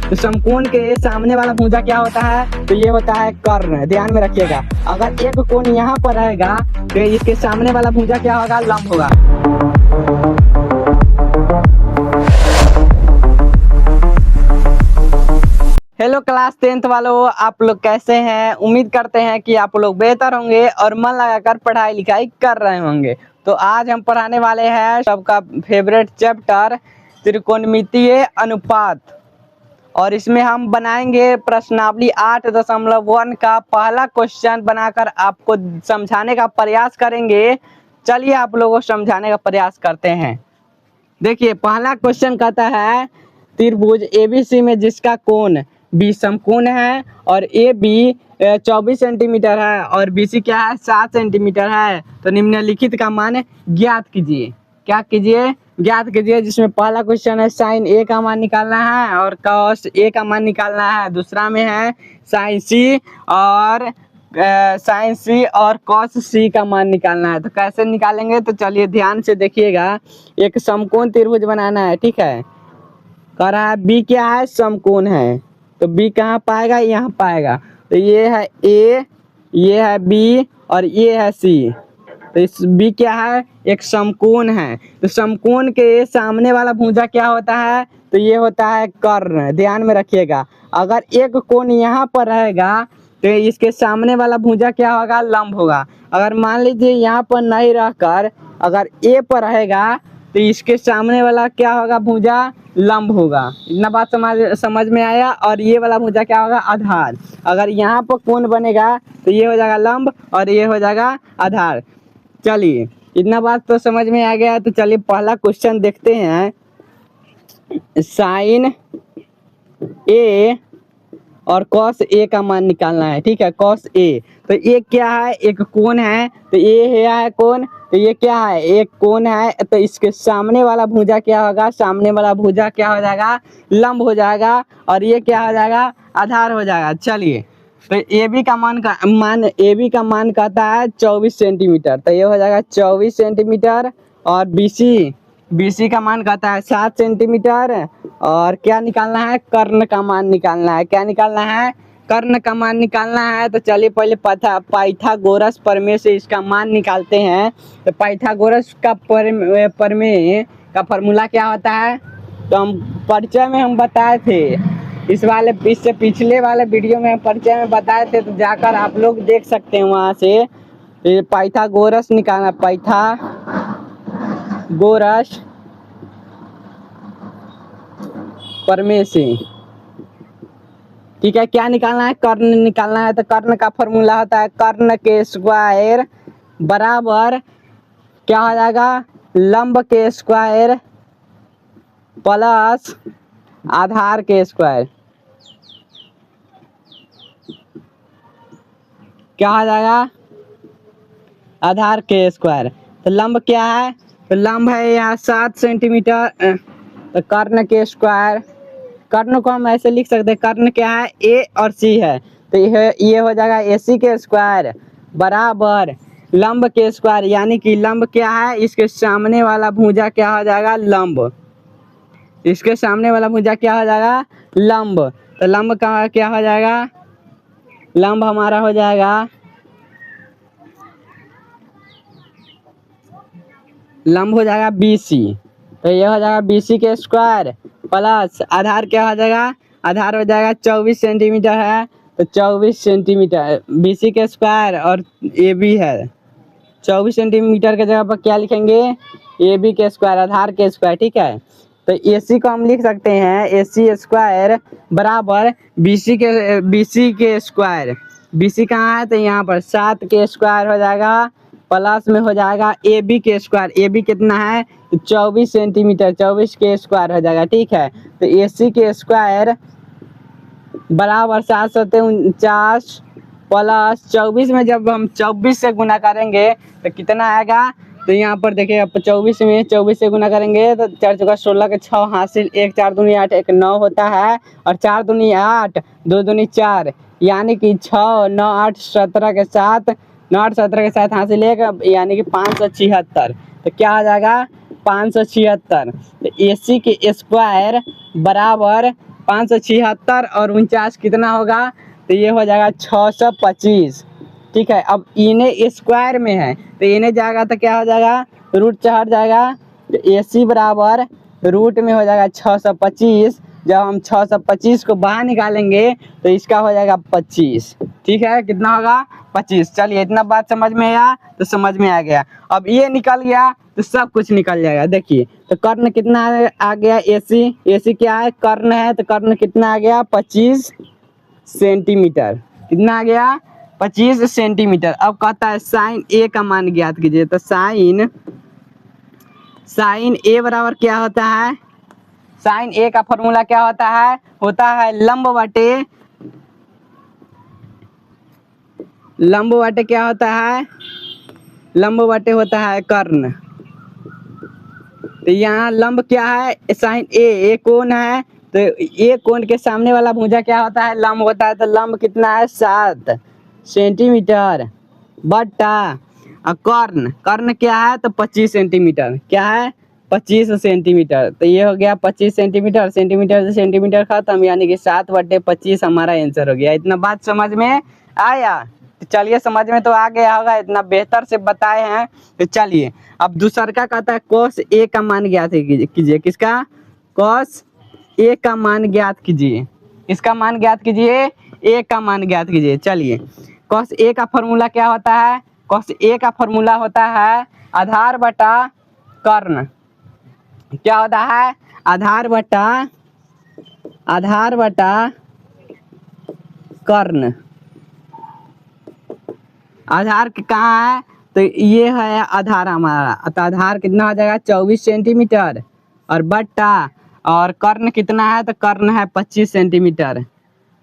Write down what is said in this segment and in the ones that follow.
तो समकोण के सामने वाला भुजा क्या होता है? तो ये होता है कर्ण। ध्यान में रखिएगा, अगर एक कोण यहाँ पर रहेगा तो इसके सामने वाला भुजा क्या होगा? लंब होगा। हेलो क्लास 10th वालों, आप लोग कैसे हैं? उम्मीद करते हैं कि आप लोग बेहतर होंगे और मन लगाकर पढ़ाई लिखाई कर रहे होंगे। तो आज हम पढ़ाने वाले हैं सबका फेवरेट चैप्टर त्रिकोणमितीय अनुपात, और इसमें हम बनाएंगे प्रश्नावली 8.1 का पहला क्वेश्चन बनाकर आपको समझाने का प्रयास करेंगे। चलिए आप लोगों को समझाने का प्रयास करते हैं। देखिए पहला क्वेश्चन कहता है त्रिभुज एबीसी में जिसका कोण बी समकोण है और ए बी 24 सेंटीमीटर है और बीसी क्या है? 7 सेंटीमीटर है, तो निम्नलिखित का मान ज्ञात कीजिए। क्या कीजिए? ज्ञात कीजिए। जिसमें पहला क्वेश्चन है साइन ए का मान निकालना है और कॉस ए का मान निकालना है। दूसरा में है साइन सी और कॉस सी का मान निकालना है। तो कैसे निकालेंगे? तो चलिए ध्यान से देखिएगा। एक समकोण त्रिभुज बनाना है, ठीक है। कह रहा है बी क्या है? समकोण है, तो बी कहाँ पाएगा? यहाँ पाएगा। तो ये है ए, ये है बी और ये है सी। तो इस बी क्या है? एक समकोण है। तो समकोण के सामने वाला भुजा क्या होता है? तो ये होता है कर्ण। ध्यान में रखिएगा, अगर एक कोण यहाँ पर रहेगा तो इसके सामने वाला भुजा क्या होगा? लंब होगा। अगर मान लीजिए यहाँ पर नहीं रहकर अगर ए पर रहेगा तो इसके सामने वाला क्या होगा? भुजा लंब होगा। इतना बात समझ में आया। और ये वाला भुजा क्या होगा? आधार। अगर यहाँ पर कोण बनेगा तो ये हो जाएगा लंब और ये हो जाएगा आधार। चलिए इतना बात तो समझ में आ गया। तो चलिए पहला क्वेश्चन देखते हैं। साइन ए और कॉस ए का मान निकालना है, ठीक है। कॉस ए, तो ये क्या है? एक कोण है, तो ये है कोण। तो ये क्या है? एक कोण है, तो इसके सामने वाला भुजा क्या होगा? सामने वाला भुजा क्या हो जाएगा? लंब हो जाएगा। और ये क्या हो जाएगा? आधार हो जाएगा। चलिए तो ए बी का मान कहता है 24 सेंटीमीटर, तो ये हो जाएगा 24 सेंटीमीटर। और बीसी का मान कहता है 7 सेंटीमीटर। और क्या निकालना है? कर्ण का मान निकालना है। क्या निकालना है? कर्ण का मान निकालना है। तो चलिए पहले पाइथागोरस प्रमेय से इसका मान निकालते हैं। तो पाइथागोरस का प्रमेय का फॉर्मूला क्या होता है? तो हम परिचय में हम बताए थे, इससे पिछले वाले वीडियो में परिचय में बताए थे, तो जाकर आप लोग देख सकते हैं वहाँ से। पाइथागोरस निकालना, पाइथागोरस प्रमेय से, ठीक है। क्या निकालना है? कर्ण निकालना है। तो कर्ण का फॉर्मूला होता है कर्ण के स्क्वायर बराबर क्या हो जाएगा? लंब के स्क्वायर प्लस आधार के स्क्वायर। क्या हो जाएगा? आधार के स्क्वायर। तो लंब क्या है? तो लंब है यहाँ 7 सेंटीमीटर। तो कर्ण के स्क्वायर, कर्ण को हम ऐसे लिख सकते हैं, कर्ण क्या है? ए और सी है, तो ये हो जाएगा ए सी के स्क्वायर बराबर लंब के स्क्वायर। यानी कि लंब क्या है? इसके सामने वाला भुजा क्या हो जाएगा? लंब। इसके सामने वाला भुजा क्या हो जाएगा? लंब। तो लंब का क्या हो जाएगा? लंब हमारा हो जाएगा, लंब हो जाएगा बीसी। तो ये हो जाएगा बीसी के स्क्वायर प्लस आधार क्या हो जाएगा? आधार हो जाएगा 24 सेंटीमीटर है, तो 24 सेंटीमीटर बीसी के स्क्वायर और ए बी है। 24 सेंटीमीटर के जगह पर क्या लिखेंगे? ए बी के स्क्वायर, आधार के स्क्वायर, ठीक है। तो ए सी को हम लिख सकते हैं ए सी स्क्वायर बराबर बी सी के स्क्वायर। बी सी कहाँ है? तो यहाँ पर 7 के स्क्वायर हो जाएगा प्लस में हो जाएगा ए बी के स्क्वायर। ए बी कितना है? तो 24 सेंटीमीटर, 24 के स्क्वायर हो जाएगा, ठीक है। तो ए सी के स्क्वायर बराबर 749 प्लस 24 में जब हम 24 से गुना करेंगे तो कितना आएगा? तो यहाँ पर देखिए 24 में 24 से गुना करेंगे तो 4 चौका 16 के 6 हासिल, 1 4 दूनी 8, 1 9 होता है और 4 दूनी 8, 2 दूनी 4, यानी कि 6 9 8 17 के साथ 9 8 17 के साथ हासिल 1, यानी कि 576। तो क्या आ जाएगा? 576। तो ए सी के स्क्वायर बराबर 576 और 49 कितना होगा, तो ये हो जाएगा 625। ठीक है, अब इन्हें स्क्वायर में है तो इन्हें जाएगा तो क्या हो जाएगा, रूट से हट जाएगा, तो AC बराबर रूट में हो जाएगा 625। जब हम 625 को बाहर निकालेंगे तो इसका हो जाएगा 25। ठीक है, कितना होगा, 25। चलिए, इतना बात समझ में आया, तो समझ में आ गया। अब ये निकल गया तो सब कुछ निकल जाएगा। देखिए, तो कर्ण कितना आ गया, AC क्या है, कर्ण है, तो कर्ण कितना आ गया, 25 सेंटीमीटर। कितना आ गया, 25 सेंटीमीटर। अब कहता है साइन A का मान ज्ञात कीजिए। तो साइन A बराबर क्या होता है, साइन A का फॉर्मूला क्या होता है लंब बटे क्या होता है, लंब बटे होता है कर्ण। तो यहाँ लंब क्या है, साइन ए कोण है, तो ए कोण के सामने वाला भुजा क्या होता है, लंब होता है। तो लंब कितना है, 7 सेंटीमीटर बटा कर्ण, कर्ण क्या है, तो 25 सेंटीमीटर। क्या है, 25 सेंटीमीटर। तो ये हो गया 25 सेंटीमीटर, सेंटीमीटर से सेंटीमीटर खत्म, यानी कि 7/25 हमारा आंसर हो गया। इतना बात समझ में आया, तो चलिए, समझ में तो आ गया होगा, इतना बेहतर से बताए हैं। तो चलिए, अब दूसरा का कहता है cos A का मान ज्ञात कीजिए। किसका, cos A का मान ज्ञात कीजिए। इसका मान ज्ञात कीजिए, A का मान ज्ञात कीजिए। चलिए, cos A का फॉर्मूला क्या होता है, cos A का फॉर्मूला होता है आधार बटा कर्ण। क्या होता है, आधार बटा कर्ण। आधार कहाँ है, तो ये है आधार हमारा। तो आधार कितना हो जाएगा, 24 सेंटीमीटर, और बट्टा, और कर्ण कितना है, तो कर्ण है 25 सेंटीमीटर,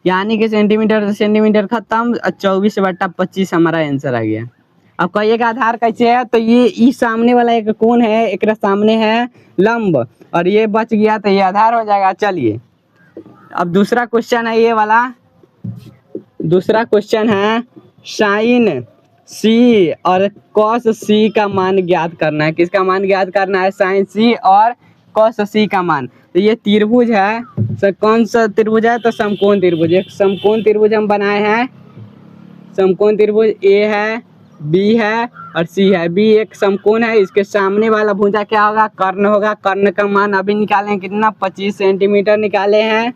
यानी कि सेंटीमीटर से सेंटीमीटर खत्म, 24/25 हमारा आंसर आ गया। अब कहिएगा आधार कैसे है, तो ये सामने वाला एक कोण है, एक सामने है लंब, और ये बच गया तो ये आधार हो जाएगा। चलिए, अब दूसरा क्वेश्चन है ये वाला। दूसरा क्वेश्चन है साइन C और cos C का मान ज्ञात करना है। किसका मान ज्ञात करना है, साइन C और cos C का मान। तो ये त्रिभुज है, तो कौन सा त्रिभुज है, तो समकोण त्रिभुज। एक समकोण त्रिभुज हम बनाए हैं, समकोण त्रिभुज A है, B है और C है। B एक समकोण है, इसके सामने वाला भुजा क्या होगा, कर्ण होगा। कर्ण का मान अभी निकालें, कितना, 25 सेंटीमीटर निकाले हैं।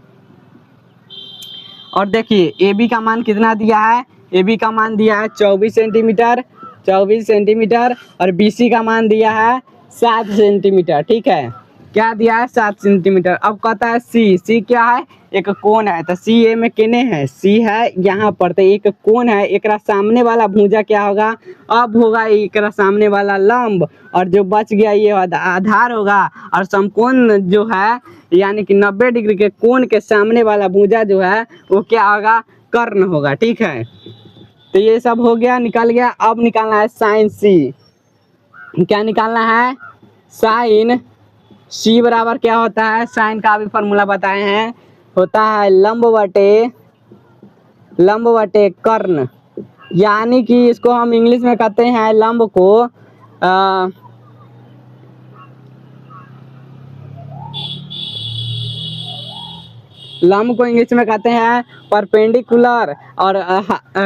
और देखिए, AB का मान कितना दिया है, AB का मान दिया है 24 सेंटीमीटर, 24 सेंटीमीटर, और BC का मान दिया है 7 सेंटीमीटर। ठीक है, क्या दिया है, 7 सेंटीमीटर। अब कहता है C क्या है, एक कोण है। तो C A में किने है, C है यहाँ पर, तो एक कोण है, एक सामने वाला भुजा क्या होगा, अब होगा एक सामने वाला लंब, और जो बच गया ये आधार होगा। और समकोण जो है, यानी कि 90 डिग्री के कोण के सामने वाला भुजा जो है वो क्या होगा, कर्ण होगा। ठीक है, तो ये सब हो गया, निकल गया। अब निकालना है साइन C। क्या निकालना है, साइन C बराबर क्या होता है, साइन का भी फॉर्मूला बताए हैं, होता है लंब बटे कर्ण, यानी कि इसको हम इंग्लिश में कहते हैं लंब को लंब को इंग्लिश में कहते हैं परपेंडिकुलर, और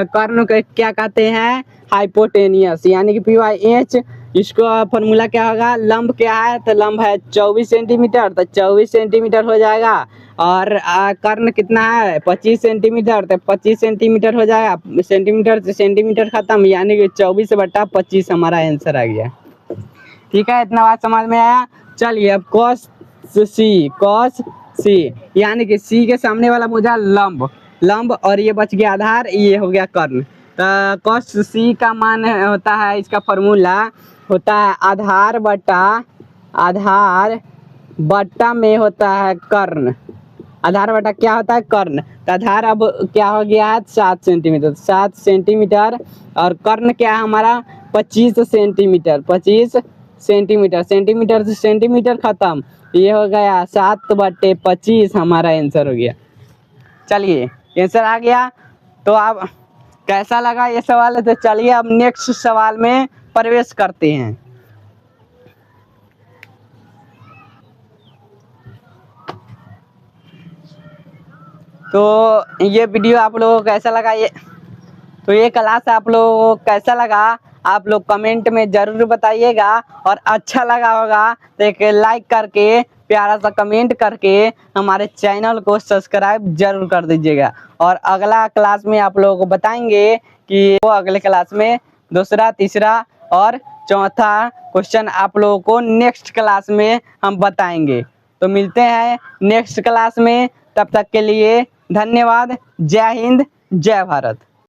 कर्ण को क्या कहते हैं, हाइपोटेनियस, यानी कि PYH। इसको फॉर्मूला क्या होगा, लंब क्या है, तो लंब है 24 सेंटीमीटर, तो 24 सेंटीमीटर हो जाएगा। और कर्ण कितना है, 25 सेंटीमीटर, तो 25 सेंटीमीटर हो जाएगा। सेंटीमीटर से सेंटीमीटर खत्म, यानी कि 24/25 हमारा आंसर आ गया। ठीक है, इतना बात समझ में आया। चलिए, अब cos C, यानी कि C के सामने वाला भुजा लंब, और ये बच गया आधार, ये हो गया कर्ण। तो cos C का मान होता है, इसका फॉर्मूला होता है आधार बट्टा में होता है कर्ण। आधार बटा क्या होता है, कर्ण। तो आधार अब क्या हो गया है, 7 सेंटीमीटर, और कर्ण क्या है हमारा, 25 सेंटीमीटर, 25 सेंटीमीटर, सेंटीमीटर से सेंटीमीटर खत्म, ये हो गया 7/25 हमारा आंसर हो गया। चलिए, आंसर आ गया। तो अब कैसा लगा ये सवाल है, तो चलिए अब नेक्स्ट सवाल में प्रवेश करते हैं। तो ये वीडियो आप लोगों को कैसा लगा, ये क्लास आप लोगों को कैसा लगा आप लोग कमेंट में ज़रूर बताइएगा। और अच्छा लगा होगा तो एक लाइक करके प्यारा सा कमेंट करके हमारे चैनल को सब्सक्राइब जरूर कर दीजिएगा। और अगला क्लास में आप लोगों को बताएंगे कि वो अगले क्लास में दूसरा, तीसरा और चौथा क्वेश्चन आप लोगों को नेक्स्ट क्लास में हम बताएंगे। तो मिलते हैं नेक्स्ट क्लास में, तब तक के लिए धन्यवाद। जय हिंद, जय भारत।